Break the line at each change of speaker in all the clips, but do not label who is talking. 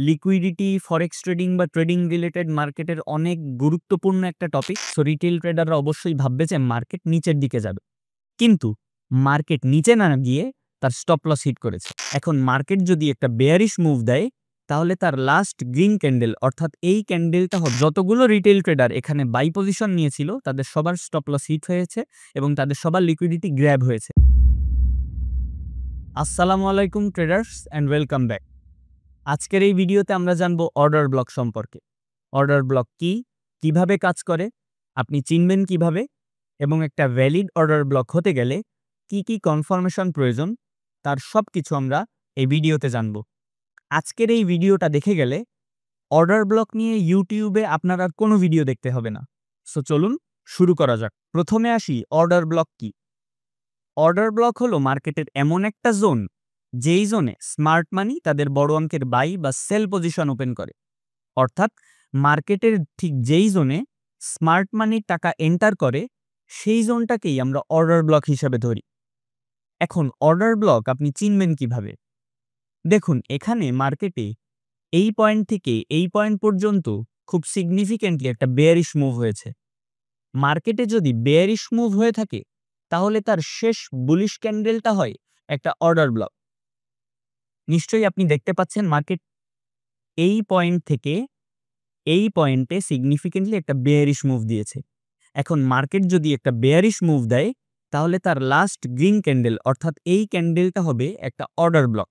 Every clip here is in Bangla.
লিকুইডিটি, ফরেক্স ট্রেডিং বা ট্রেডিং রিলেটেড মার্কেটের অনেক গুরুত্বপূর্ণ একটা টপিক। সো রিটেল ট্রেডাররা অবশ্যই ভাববে যে মার্কেট নিচের দিকে যাবে। কিন্তু মার্কেট নিচে না গিয়ে তার স্টপ লস হিট করেছে। এখন মার্কেট যদি একটা বেয়ারিশ মুভ দেয়, তাহলে তার লাস্ট গ্রিন ক্যান্ডেল অর্থাৎ এই ক্যান্ডেলটা যতগুলো রিটেল ট্রেডার এখানে বাই পজিশন নিয়েছিল তাদের সবার স্টপ লস হিট হয়েছে এবং তাদের সবার লিকুইডিটি গ্র্যাব হয়েছে। আসসালামু আলাইকুম ট্রেডার্স অ্যান্ড ওয়েলকাম ব্যাক। আজকের এই ভিডিওতে আমরা জানবো অর্ডার ব্লক সম্পর্কে। অর্ডার ব্লক কি, কিভাবে কাজ করে, আপনি চিনবেন কিভাবে, এবং একটা ভ্যালিড অর্ডার ব্লক হতে গেলে কি কি কনফার্মেশন প্রয়োজন, তার সব কিছু আমরা এই ভিডিওতে জানব। আজকের এই ভিডিওটা দেখে গেলে অর্ডার ব্লক নিয়ে ইউটিউবে আপনার আর কোনো ভিডিও দেখতে হবে না। সো চলুন শুরু করা যাক। প্রথমে আসি, অর্ডার ব্লক কি। অর্ডার ব্লক হলো মার্কেটের এমন একটা জোন যেই জোনে স্মার্ট মানি তাদের বড় অঙ্কের বাই বা সেল পজিশন ওপেন করে। অর্থাৎ মার্কেটের ঠিক যেই জোনে স্মার্ট মানির টাকা এন্টার করে সেই জোনটাকেই আমরা অর্ডার ব্লক হিসাবে ধরি। এখন অর্ডার ব্লক আপনি চিনবেন কিভাবে? দেখুন, এখানে মার্কেটে এই পয়েন্ট থেকে এই পয়েন্ট পর্যন্ত খুব সিগনিফিক্যান্টলি একটা বেয়ারিশ মুভ হয়েছে। মার্কেটে যদি বেয়ারিশ মুভ হয়ে থাকে তাহলে তার শেষ বুলিশ ক্যান্ডেলটা হয় একটা অর্ডার ব্লক। নিশ্চয়ই আপনি দেখতে পাচ্ছেন মার্কেট এই পয়েন্ট থেকে এই পয়েন্টে সিগনিফিক্যান্টলি একটা বেয়ারিশ মুভ দিয়েছে। এখন মার্কেট যদি একটা বেয়ারিশ মুভ দেয় তাহলে তার লাস্ট গ্রিন ক্যান্ডেল অর্থাৎ এই ক্যান্ডেলটা হবে একটা অর্ডার ব্লক।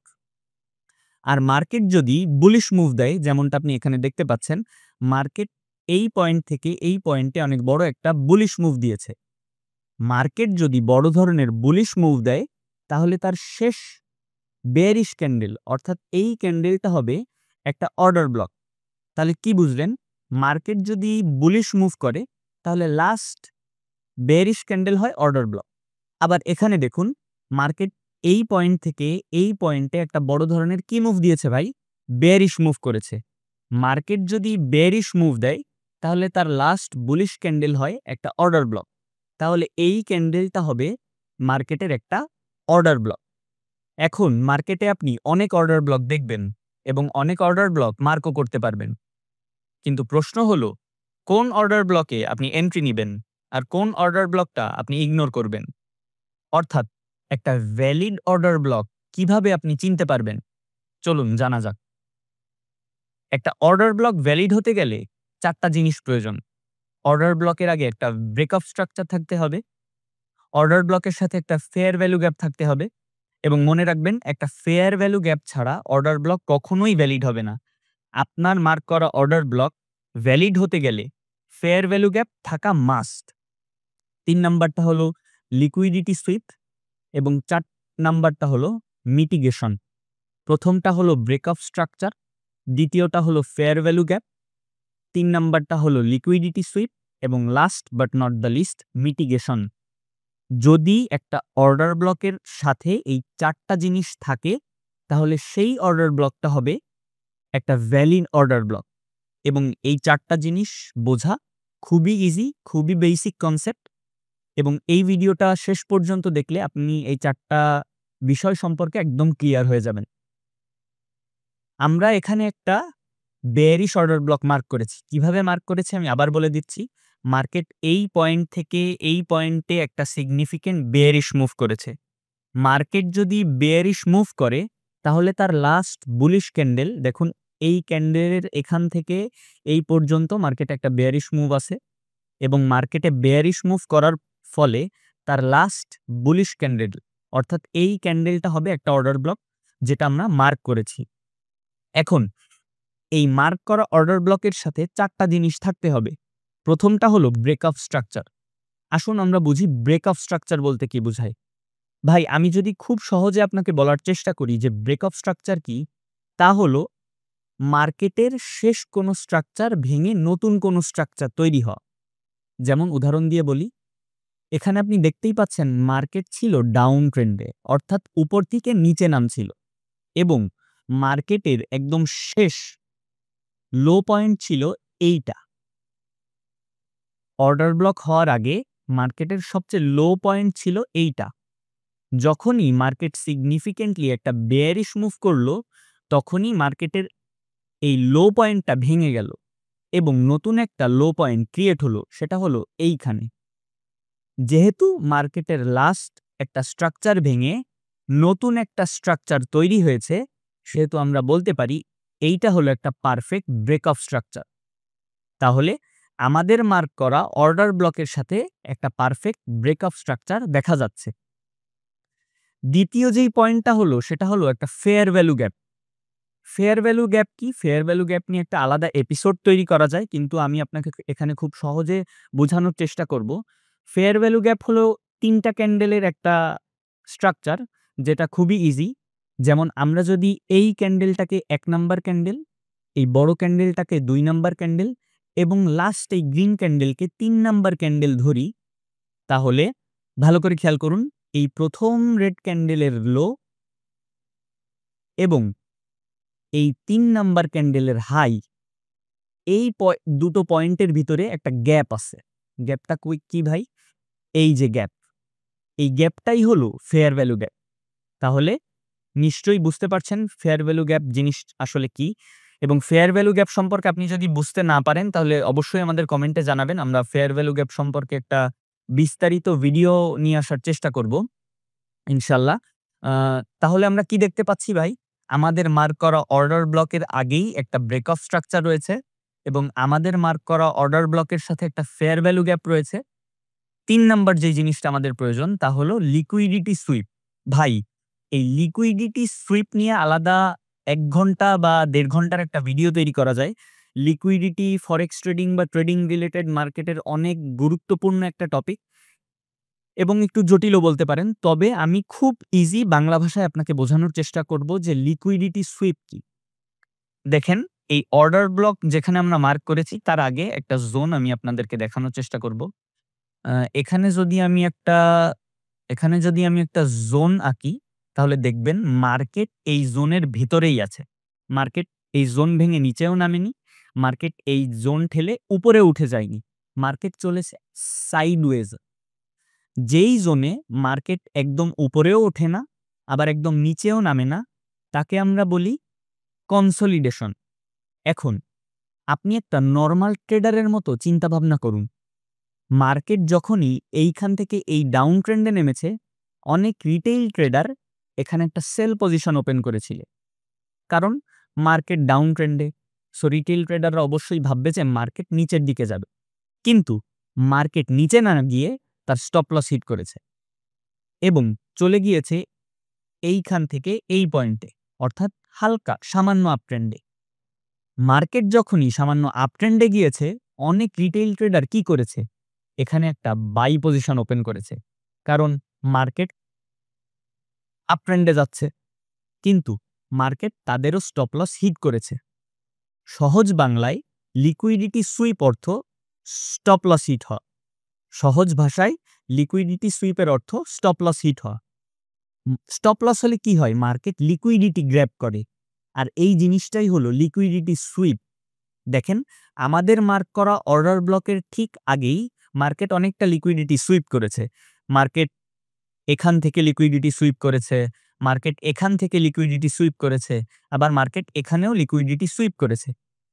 আর মার্কেট যদি বুলিশ মুভ দেয়, যেমনটা আপনি এখানে দেখতে পাচ্ছেন, মার্কেট এই পয়েন্ট থেকে এই পয়েন্টে অনেক বড় একটা বুলিশ মুভ দিয়েছে। মার্কেট যদি বড় ধরনের বুলিশ মুভ দেয় তাহলে তার শেষ বেয়ারিশ ক্যান্ডেল অর্থাৎ এই ক্যান্ডেলটা হবে একটা অর্ডার ব্লক। তাহলে কি বুঝলেন? মার্কেট যদি বুলিশ মুভ করে তাহলে লাস্ট বেয়ারিশ ক্যান্ডেল হয় অর্ডার ব্লক। আবার এখানে দেখুন, মার্কেট এই পয়েন্ট থেকে এই পয়েন্টে একটা বড় ধরনের কি মুভ দিয়েছে ভাই? বেয়ারিশ মুভ করেছে। মার্কেট যদি বেয়ারিশ মুভ দেয় তাহলে তার লাস্ট বুলিশ ক্যান্ডেল হয় একটা অর্ডার ব্লক। তাহলে এই ক্যান্ডেলটা হবে মার্কেটের একটা অর্ডার ব্লক। এখন মার্কেটে আপনি অনেক অর্ডার ব্লক দেখবেন এবং অনেক অর্ডার ব্লক মার্কও করতে পারবেন। কিন্তু প্রশ্ন হলো, কোন অর্ডার ব্লকে আপনি এন্ট্রি নিবেন আর কোন অর্ডার ব্লকটা আপনি ইগনোর করবেন? অর্থাৎ একটা ভ্যালিড অর্ডার ব্লক কিভাবে আপনি চিনতে পারবেন? চলুন জানা যাক। একটা অর্ডার ব্লক ভ্যালিড হতে গেলে 4টা জিনিস প্রয়োজন। অর্ডার ব্লকের আগে একটা ব্রেকআপ স্ট্রাকচার থাকতে হবে, অর্ডার ব্লকের সাথে একটা ফেয়ার ভ্যালু গ্যাপ থাকতে হবে, এবং মনে রাখবেন একটা ফেয়ার ভ্যালু গ্যাপ ছাড়া অর্ডার ব্লক কখনোই ভ্যালিড হবে না। আপনার মার্ক করা অর্ডার ব্লক ভ্যালিড হতে গেলে ফেয়ার ভ্যালু গ্যাপ থাকা মাস্ট। 3 নাম্বারটা হলো লিকুইডিটি সুইপ এবং 4 নাম্বারটা হলো মিটিগেশন। প্রথমটা হলো ব্রেকআপ স্ট্রাকচার, দ্বিতীয়টা হলো ফেয়ার ভ্যালু গ্যাপ, 3 নাম্বারটা হলো লিকুইডিটি সুইপ এবং last but not the least mitigation. যদি একটা অর্ডার ব্লকের সাথে এই 4টা জিনিস থাকে তাহলে সেই অর্ডার ব্লকটা হবে একটা ভ্যালিড অর্ডার ব্লক। এবং এই 4টা জিনিস বোঝা খুবই ইজি, খুবই বেসিক কনসেপ্ট, এবং এই ভিডিওটা শেষ পর্যন্ত দেখলে আপনি এই 4টা বিষয় সম্পর্কে একদম ক্লিয়ার হয়ে যাবেন। আমরা এখানে একটা বেয়ারিশ অর্ডার ব্লক মার্ক করেছি। কিভাবে মার্ক করেছি আমি আবার বলে দিচ্ছি। মার্কেট এই পয়েন্ট থেকে এই পয়েন্টে একটা সিগনিফিক্যান্ট বেয়ারিশ মুভ করেছে। মার্কেট যদি বেয়ারিশ মুভ করে তাহলে তার লাস্ট বুলিশ ক্যান্ডেল, দেখুন এই ক্যান্ডেলের এখান থেকে এই পর্যন্ত মার্কেটে একটা বেয়ারিশ মুভ আছে, এবং মার্কেটে বেয়ারিশ মুভ করার ফলে তার লাস্ট বুলিশ ক্যান্ডেল অর্থাৎ এই ক্যান্ডেলটা হবে একটা অর্ডার ব্লক, যেটা আমরা মার্ক করেছি। এখন এই মার্ক করা অর্ডার ব্লকের সাথে 4টা জিনিস থাকতে হবে। প্রথমটা হলো ব্রেকআপ স্ট্রাকচার। আসুন আমরা বুঝি ব্রেকআপ স্ট্রাকচার বলতে কি বোঝায়। ভাই, আমি যদি খুব সহজে আপনাকে বলার চেষ্টা করি যে ব্রেকআপ স্ট্রাকচার কি, তা হলো মার্কেটের শেষ কোনো স্ট্রাকচার ভেঙে নতুন কোনো স্ট্রাকচার তৈরি হওয়া। যেমন উদাহরণ দিয়ে বলি, এখানে আপনি দেখতেই পাচ্ছেন মার্কেট ছিল ডাউন ট্রেন্ডে, অর্থাৎ উপর থেকে নিচে নামছিল, এবং মার্কেটের একদম শেষ লো পয়েন্ট ছিল এইটা। অর্ডার ব্লক হওয়ার আগে মার্কেটের সবচেয়ে লো পয়েন্ট ছিল এইটা। যখনই মার্কেট সিগনিফিক্যান্টলি একটা বেয়ারিশ মুভ করলো তখনই মার্কেটের এই লো পয়েন্টটা ভেঙে গেল এবং নতুন একটা লো পয়েন্ট ক্রিয়েট হলো, সেটা হলো এইখানে। যেহেতু মার্কেটের লাস্ট একটা স্ট্রাকচার ভেঙে নতুন একটা স্ট্রাকচার তৈরি হয়েছে, সেহেতু আমরা বলতে পারি এইটা হলো একটা পারফেক্ট ব্রেকআপ স্ট্রাকচার। তাহলে আমাদের মার্ক করা অর্ডার ব্লকের সাথে একটা পারফেক্ট ব্রেকআপ স্ট্রাকচার দেখা যাচ্ছে। দ্বিতীয় যেই পয়েন্টটা হলো সেটা হলো একটা fair value gap. Fair value gap কি? ফেয়ার ভ্যালু গ্যাপ নিয়ে একটা আলাদা এপিসোড তৈরি করা যায়, কিন্তু আমি আপনাকে এখানে খুব সহজে বোঝানোর চেষ্টা করব। ফেয়ার ভ্যালু গ্যাপ হলো ৩টা ক্যান্ডেলের একটা স্ট্রাকচার, যেটা খুবই ইজি। যেমন আমরা যদি এই ক্যান্ডেলটাকে ১ নাম্বার ক্যান্ডেল, এই বড় ক্যান্ডেলটাকে ২ নাম্বার ক্যান্ডেল এবং লাস্ট এই গ্রিন ক্যান্ডেলকে ৩ নাম্বার ক্যান্ডেল ধরি, তাহলে ভালো করে খেয়াল করুন, এই প্রথম রেড ক্যান্ডেলের লো এবং এই ৩ নাম্বার ক্যান্ডেলের হাই, এই দুটো পয়েন্টের ভিতরে একটা গ্যাপ আছে। গ্যাপটা কি ভাই? এই যে গ্যাপ, এই গ্যাপটাই হলো ফেয়ার ভ্যালু গ্যাপ। তাহলে নিশ্চয়ই বুঝতে পারছেন ফেয়ার ভ্যালু গ্যাপ জিনিস আসলে কি, এবং ফেয়ার ভ্যালু গ্যাপ সম্পর্কে আপনি যদি বুঝতে না পারেন তাহলে অবশ্যই আমাদের কমেন্টে জানাবেন। আমরা ফেয়ার ভ্যালু গ্যাপ সম্পর্কে একটা বিস্তারিত ভিডিও নিয়ে আসার চেষ্টা করব ইনশাল্লাহ। তাহলে আমরা কি দেখতে পাচ্ছি ভাই? আমাদের মার্ক করা অর্ডার ব্লকের আগেই একটা ব্রেকঅফ স্ট্রাকচার রয়েছে এবং আমাদের মার্ক করা অর্ডার ব্লকের সাথে একটা ফেয়ার ভ্যালু গ্যাপ রয়েছে। ৩ নাম্বার যে জিনিসটা আমাদের প্রয়োজন তা হলো লিকুইডিটি সুইপ। ভাই, এই লিকুইডিটি সুইপ নিয়ে আলাদা ১ ঘন্টা বা ১.৫ ঘন্টার একটা ভিডিও তৈরি করা যায়। লিকুইডিটি ফরেক্স ট্রেডিং বা ট্রেডিং রিলেটেড মার্কেটের অনেক গুরুত্বপূর্ণ একটা টপিক এবং একটু জটিলও বলতে পারেন। তবে আমি খুব ইজি বাংলা ভাষায় আপনাকে বোঝানোর চেষ্টা করব যে লিকুইডিটি সুইপ কি। দেখেন, এই অর্ডার ব্লক যেখানে আমরা মার্ক করেছি তার আগে একটা জোন আমি আপনাদেরকে দেখানোর চেষ্টা করব। আ এখানে যদি আমি একটা এখানে যদি আমি একটা জোন আঁকি, তাহলে দেখবেন মার্কেট এই জোনের ভিতরেই আছে। মার্কেট এই জোন ভেঙে নিচেও নামেনি, মার্কেট এই জোন ঠেলে উপরে উঠে যায়নি। মার্কেট চলেছে সাইডওয়েজ। যেই জোনে মার্কেট একদম উপরেও ওঠে না, আবার একদম নিচেও নামে না, তাকে আমরা বলি কনসলিডেশন। এখন আপনি একটা নরমাল ট্রেডারের মতো চিন্তাভাবনা করুন। মার্কেট যখনই এইখান থেকে এই ডাউন ট্রেন্ডে নেমেছে, অনেক রিটেইল ট্রেডার এখানে একটা সেল পজিশন ওপেন করেছিল। কারণ মার্কেট ডাউন ট্রেন্ডে, সো রিটেইল ট্রেডাররা অবশ্যই ভাববে যে মার্কেট নিচের দিকে যাবে। কিন্তু মার্কেট নিচে না গিয়ে তার স্টপ লস হিট করেছে এবং চলে গিয়েছে এইখান থেকে এই পয়েন্টে, অর্থাৎ হালকা সামান্য আপ ট্রেন্ডে। মার্কেট যখনই সামান্য আপ ট্রেন্ডে গিয়েছে, অনেক রিটেইল ট্রেডার কি করেছে? এখানে একটা বাই পজিশন ওপেন করেছে। কারণ মার্কেট আপ ট্রেন্ডে যাচ্ছে, কিন্তু মার্কেট তাদেরও স্টপ লস হিট করেছে। সহজ বাংলায় লিকুইডিটি সুইপ অর্থ স্টপ লস হিট হওয়া। সহজ ভাষায় লিকুইডিটি সুইপের অর্থ স্টপ লস হিট হওয়া। স্টপ লস হলে কি হয়? মার্কেট লিকুইডিটি গ্র্যাব করে, আর এই জিনিসটাই হলো লিকুইডিটি সুইপ। দেখেন, আমাদের মার্ক করা অর্ডার ব্লকের ঠিক আগেই মার্কেট অনেকটা লিকুইডিটি সুইপ করেছে। মার্কেট এখান থেকে লিকুইডিটি সুইপ করেছে, মার্কেট এখান থেকে লিকুইডিটি সুইপ করেছে, আবার মার্কেট এখানেও লিকুইডিটি সুইপ করেছে।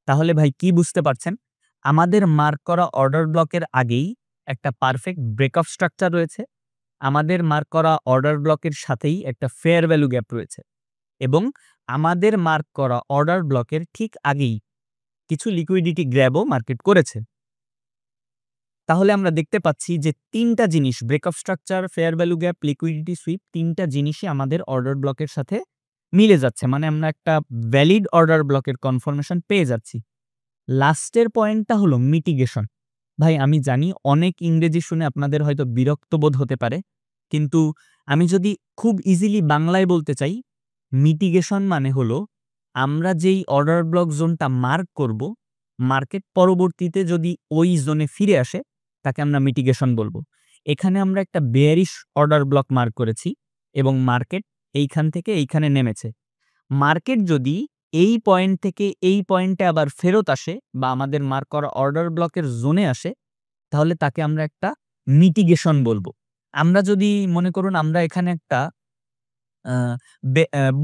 তাহলে ভাই কি বুঝতে পারছেন? আমাদের মার্ক করা অর্ডার ব্লকের আগেই একটা পারফেক্ট ব্রেকআপ স্ট্রাকচার রয়েছে। আমাদের মার্ক করা অর্ডার ব্লকের সাথেই একটা ফেয়ার ভ্যালু গ্যাপ রয়েছে এবং আমাদের মার্ক করা অর্ডার ব্লকের ঠিক আগেই কিছু লিকুইডিটি গ্র্যাবও মার্কেট করেছে। তাহলে আমরা দেখতে পাচ্ছি যে ৩টা জিনিস, breakup structure, fair value gap, liquidity sweep, ৩টা জিনিসই আমাদের অর্ডার ব্লকের সাথে মিলে যাচ্ছে। মানে আমরা একটা ভ্যালিড অর্ডার ব্লকের কনফার্মেশন পেয়ে যাচ্ছি। লাস্টের পয়েন্টটা হলো মিটিগেশন। ভাই, আমি জানি অনেক ইংরেজি শুনে আপনাদের হয়তো বিরক্ত বোধ হতে পারে, কিন্তু আমি যদি খুব ইজিলি বাংলায় বলতে চাই, মিটিগেশন মানে হলো আমরা যেই অর্ডার ব্লক জোনটা মার্ক করব, মার্কেট পরবর্তীতে যদি ওই জোনে ফিরে আসে, তাকে আমরা মিটিগেশন বলবো। এখানে আমরা একটা বেয়ারিশ অর্ডার ব্লক মার্ক করেছি এবং মার্কেট এইখান থেকে এইখানে নেমেছে। মার্কেট যদি এই পয়েন্ট থেকে এই পয়েন্টে আবার ফেরত আসে বা আমাদের মার্ক করা অর্ডার ব্লকের জোনে আসে, তাহলে তাকে আমরা একটা মিটিগেশন বলবো। আমরা যদি মনে করুন আমরা এখানে একটা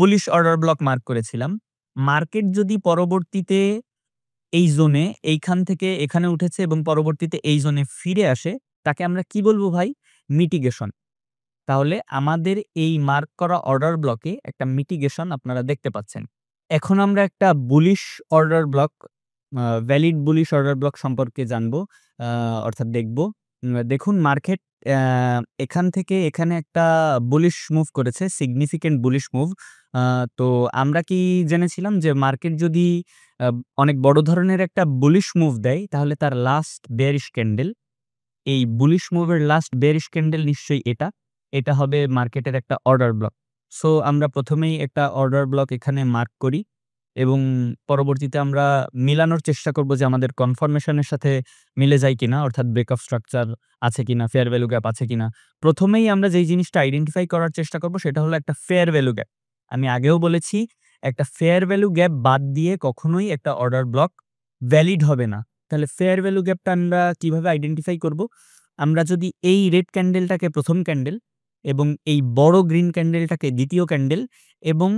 বুলিশ অর্ডার ব্লক মার্ক করেছিলাম মার্কেট যদি পরবর্তীতে এই জোনে এইখান থেকে এখানে উঠেছে এবং পরবর্তীতে এই জোনে ফিরে আসে, তাকে আমরা কি বলবো ভাই? মিটিগেশন। তাহলে আমাদের এই মার্ক করা অর্ডার ব্লকে একটা মিটিগেশন আপনারা দেখতে পাচ্ছেন। এখন আমরা একটা bullish order block valid bullish order block সম্পর্কে জানবো, আ অর্থাৎ দেখব। দেখুন মার্কেট অ্যা এখান থেকে এখানে একটা বুলিশ মুভ করেছে, সিগনিফিক্যান্ট বুলিশ মুভ। আ তো আমরা কি জেনেছিলাম যে মার্কেট যদি আ অনেক বড় ধরনের একটা বুলিশ মুভ দেয়, তাহলে তার লাস্ট বেয়ারিশ ক্যান্ডেল, এই বুলিশ মুভের লাস্ট বেয়ারিশ ক্যান্ডেল নিশ্চয়ই এটা। এটা হবে মার্কেটের একটা অর্ডার ব্লক। সো আমরা ১ম এই একটা অর্ডার ব্লক এখানে মার্ক করি এবং পরবর্তীতে আমরা মিলানোর চেষ্টা করব যে আমাদের কনফার্মেশন এর সাথে মিলে যায় কিনা, অর্থাৎ ব্রেকআপ স্ট্রাকচার আছে কিনা, ফেয়ার ভ্যালু গ্যাপ আছে কিনা। ১ম এই আমরা যেই জিনিসটা আইডেন্টিফাই করার চেষ্টা করব সেটা হলো একটা ফেয়ার ভ্যালু গ্যাপ। আমি আগেও বলেছি একটা ফেয়ার ভ্যালু গ্যাপ বাদ দিয়ে কখনোই একটা অর্ডার ব্লক ভ্যালিড হবে না। তাহলে ফেয়ার ভ্যালু গ্যাপটা আমরা কিভাবে আইডেন্টিফাই করব? আমরা যদি এই রেড ক্যান্ডেলটাকে ১ম ক্যান্ডেল এবং এই বড় গ্রিন ক্যান্ডেলটাকে ২য় ক্যান্ডেল এবং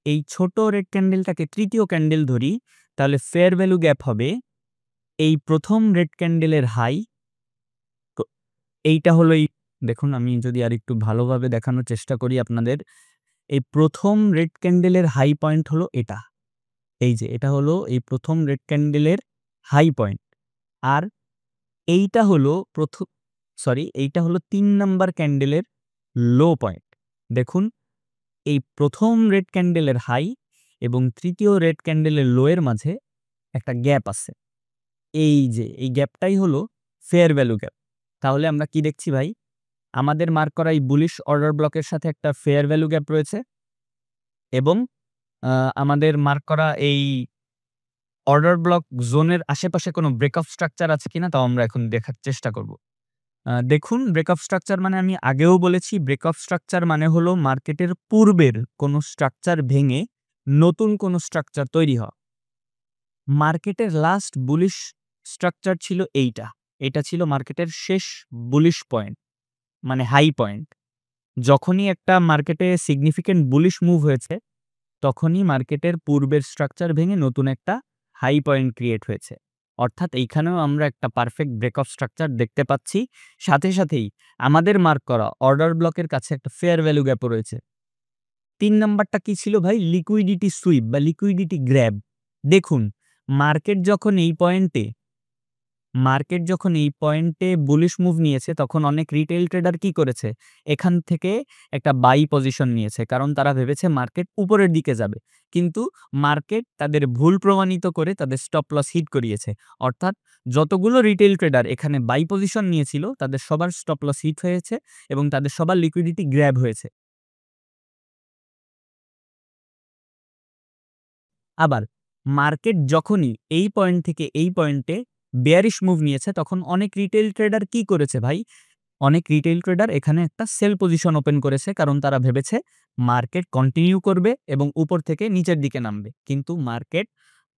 এই ছোট রেড ক্যান্ডেলটাকে ৩য় ক্যান্ডেল ধরি, তাহলে ফেয়ার ভ্যালু গ্যাপ হবে এই ১ম রেড ক্যান্ডেলের হাই। তো এইটা হলো দেখুন আমি যদি আরেকটু ভালোভাবে দেখানোর চেষ্টা করি আপনাদের। এই ১ম রেড ক্যান্ডেলের হাই পয়েন্ট হলো এটা। এই যে এটা হলো এই ১ম রেড ক্যান্ডেলের হাই পয়েন্ট। আর এইটা হলো এইটা হলো ৩ নাম্বার ক্যান্ডেলের লো পয়েন্ট। দেখুন এই ১ম রেড ক্যান্ডেলের হাই এবং ৩য় রেড ক্যান্ডেলের লো এর মাঝে একটা গ্যাপ আছে। এই যে এই গ্যাপটাই হলো ফেয়ার ভ্যালু গ্যাপ। তাহলে আমরা কি দেখছি ভাই? আমাদের মার্ক করা এই বুলিশ অর্ডার ব্লকের সাথে একটা ফেয়ার ভ্যালু গ্যাপ রয়েছে এবং আ আমাদের মার্ক করা এই অর্ডার ব্লক জোনের আশেপাশে কোনো ব্রেকআপ স্ট্রাকচার আছে কিনা তাও আমরা এখন দেখার চেষ্টা করব। দেখুন ব্রেকআপ স্ট্রাকচার মানে আমি আগেও বলেছি ব্রেকআপ স্ট্রাকচার মানে হলো মার্কেটের পূর্বের কোনো স্ট্রাকচার ভেঙে নতুন কোনো স্ট্রাকচার তৈরি হওয়া। মার্কেটের লাস্ট বুলিশ স্ট্রাকচার ছিল এইটা। এটা ছিল মার্কেটের শেষ বুলিশ পয়েন্ট মানে হাই পয়েন্ট। যখনই একটা মার্কেটে সিগনিফিক্যান্ট বুলিশ মুভ হয়েছে, তখনই মার্কেটের পূর্বের স্ট্রাকচার ভেঙে নতুন একটা হাই পয়েন্ট ক্রিয়েট হয়েছে। অর্থাৎ এইখানেও আমরা একটা পারফেক্ট ব্রেকআপ স্ট্রাকচার দেখতে পাচ্ছি। সাথে সাথেই আমাদের মার্ক করা অর্ডার ব্লকের কাছে একটা ফেয়ার ভ্যালু গ্যাপও রয়েছে। ৩ নাম্বারটা কি ছিল ভাই? লিকুইডিটি সুইপ বা লিকুইডিটি গ্র্যাব। দেখুন মার্কেট যখন এই পয়েন্টে বুলিশ মুভ নিয়েছে, তখন অনেক রিটেইল ট্রেডার কি করেছে? এখান থেকে একটা বাই পজিশন নিয়েছে। কারণ তারা ভেবেছে মার্কেট উপরের দিকে যাবে। কিন্তু মার্কেট তাদের ভুল প্রমাণিত করে তাদের স্টপ লস হিট করিয়েছে। অর্থাৎ যতগুলো রিটেইল ট্রেডার এখানে বাই পজিশন নিয়েছিল, তাদের সবার স্টপ লস হিট হয়েছে এবং তাদের সবার লিকুইডিটি গ্র্যাব হয়েছে। আবার মার্কেট যখনই এই পয়েন্ট থেকে এই পয়েন্টে বেয়ারিশ মুভ নিয়েছে, তখন অনেক রিটেইল ট্রেডার কি করেছে ভাই? অনেক রিটেইল ট্রেডার এখানে একটা সেল পজিশন ওপেন করেছে। কারণ তারা ভেবেছে মার্কেট কন্টিনিউ করবে এবং উপর থেকে নিচের দিকে নামবে। কিন্তু মার্কেট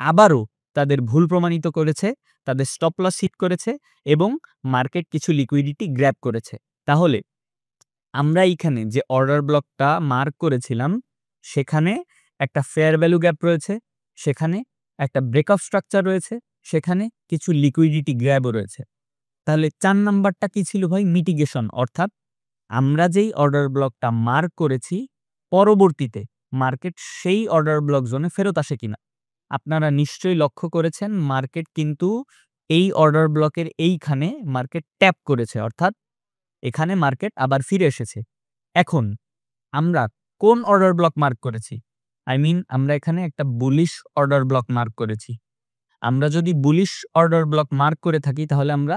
আবারও তাদের ভুল প্রমাণিত করেছে, তাদের স্টপ লস হিট করেছে এবং মার্কেট কিছু লিকুইডিটি গ্র্যাব করেছে। তাহলে আমরা এইখানে যে অর্ডার ব্লকটা মার্ক করেছিলাম, সেখানে একটা ফেয়ার ভ্যালু গ্যাপ রয়েছে, সেখানে একটা ব্রেকআপ স্ট্রাকচার রয়েছে, সেখানে কিছু লিকুইডিটি গ্র্যাবও রয়েছে। তাহলে ৪ নাম্বারটা কি ছিল ভাই? মিটিগেশন। অর্থাৎ আমরা যেই অর্ডার ব্লকটা মার্ক করেছি, পরবর্তীতে মার্কেট সেই অর্ডার ব্লক জোনে ফেরত আসে কিনা। আপনারা নিশ্চয়ই লক্ষ্য করেছেন মার্কেট কিন্তু এই অর্ডার ব্লকের এইখানে মার্কেট ট্যাপ করেছে। অর্থাৎ এখানে মার্কেট আবার ফিরে এসেছে। এখন আমরা কোন অর্ডার ব্লক মার্ক করেছি? আমরা এখানে একটা বুলিশ অর্ডার ব্লক মার্ক করেছি। আমরা যদি বুলিশ অর্ডার ব্লক মার্ক করে থাকি, তাহলে আমরা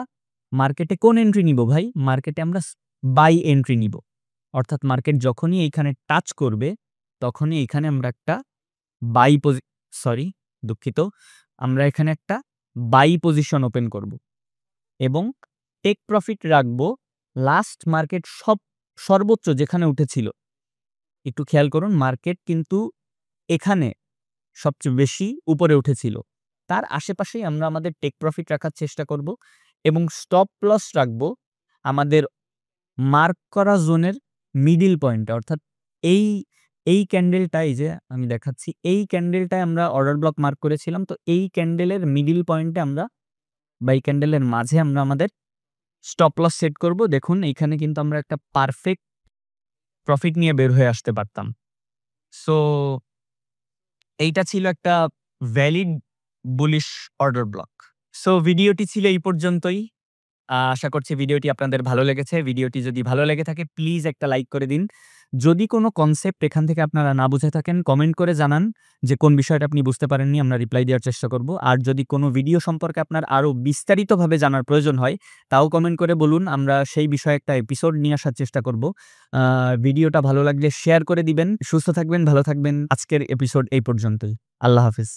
মার্কেটে কোন এন্ট্রি নিব ভাই? মার্কেটে আমরা বাই এন্ট্রি নিব। অর্থাৎ মার্কেট যখনই এইখানে টাচ করবে, তখনই এখানে আমরা একটা বাই পজি সরি দুঃখিত। আমরা এখানে একটা বাই পজিশন ওপেন করব এবং টেক প্রফিট রাখবো লাস্ট মার্কেট সর্বোচ্চ যেখানে উঠেছিল। একটু খেয়াল করুন মার্কেট কিন্তু এখানে সবচেয়ে বেশি উপরে উঠেছিল। তার আশেপাশেই আমরা আমাদের টেক প্রফিট রাখার চেষ্টা করব এবং স্টপ লস রাখবো আমাদের মার্ক করা জোনের মিডল পয়েন্টে। অর্থাৎ এই এই ক্যান্ডেলটা এই যে আমি দেখাচ্ছি, এই ক্যান্ডেলটায় আমরা অর্ডার ব্লক মার্ক করেছিলাম। তো এই ক্যান্ডেলের মিডল পয়েন্টে আমরা বা এই ক্যান্ডেলের মাঝে আমরা আমাদের স্টপ লস সেট করব। দেখুন এইখানে কিন্তু আমরা একটা পারফেক্ট প্রফিট নিয়ে বের হয়ে আসতে পারতাম। সো এইটা ছিল একটা valid bullish order block. So ভিডিওটি ছিল এই পর্যন্তই। আশা করছি ভিডিওটি আপনাদের ভালো লেগেছে। ভিডিওটি যদি ভালো লেগে থাকে প্লিজ একটা লাইক করে দিন। যদি কোনো কনসেপ্ট এখান থেকে আপনারা না বুঝে থাকেন কমেন্ট করে জানান যে কোন বিষয়টা আপনি বুঝতে পারেননি, আমরা রিপ্লাই দেওয়ার চেষ্টা করব। আর যদি কোনো ভিডিও সম্পর্কে আপনার আরও বিস্তারিতভাবে জানার প্রয়োজন হয় তাও কমেন্ট করে বলুন, আমরা সেই বিষয়ে একটা এপিসোড নিয়ে আসার চেষ্টা করব। ভিডিওটা ভালো লাগলে শেয়ার করে দিবেন। সুস্থ থাকবেন, ভালো থাকবেন। আজকের এপিসোড এই পর্যন্তই। আল্লাহ হাফেজ।